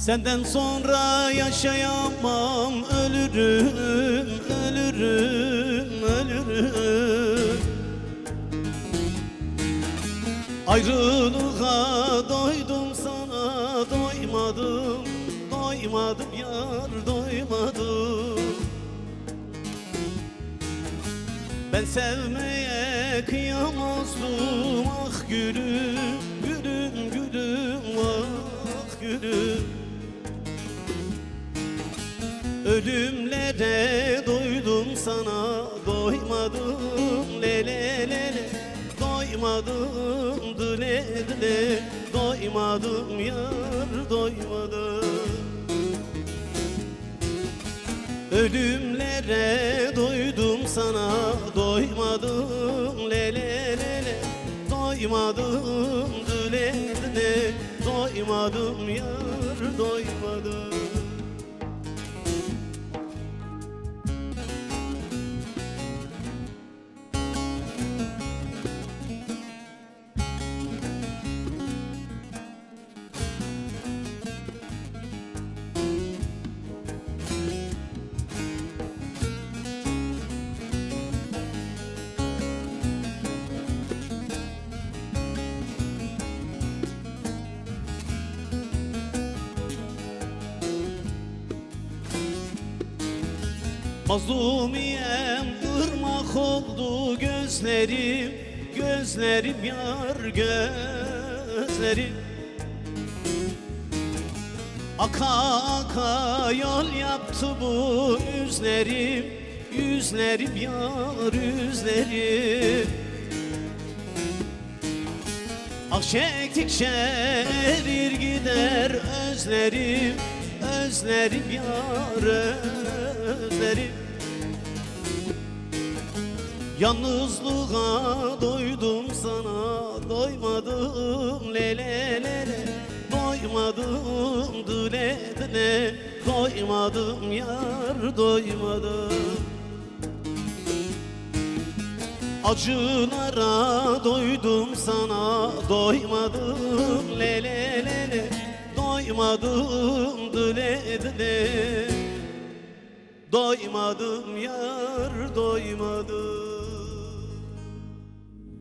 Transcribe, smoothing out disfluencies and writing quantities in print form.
Senden sonra yaşayamam, ölürüm, ölürüm, ölürüm. Ayrılığa doydum, sana doymadım, doymadım yar, doymadım. Ben sevmeye kıyamazdım, ah gülüm, gülüm, gülüm, ah gülüm. Ölümlere doydum, sana doymadım, le le le le. Doymadım, dile dile, doymadım yar, doymadım. Ölümlere doydum, sana doymadım, le le le le. Doymadım, dile dile, doymadım yar, doymadım. Mazlumiyem, ırmak oldu gözlerim, gözlerim yar, gözlerim. Aka aka yol yaptı bu yüzlerim, yüzlerim yar, yüzlerim. Ah çektikçe erir gider özlerim, özlerim yar, özlerim. Yalnızlığa doydum, sana doymadım, le le le le. Doymadım, dile dile, doymadım yar, doymadım. Acılara doydum, sana doymadım, le le le le. Doymadım, dile dile, doymadım yar, doymadım.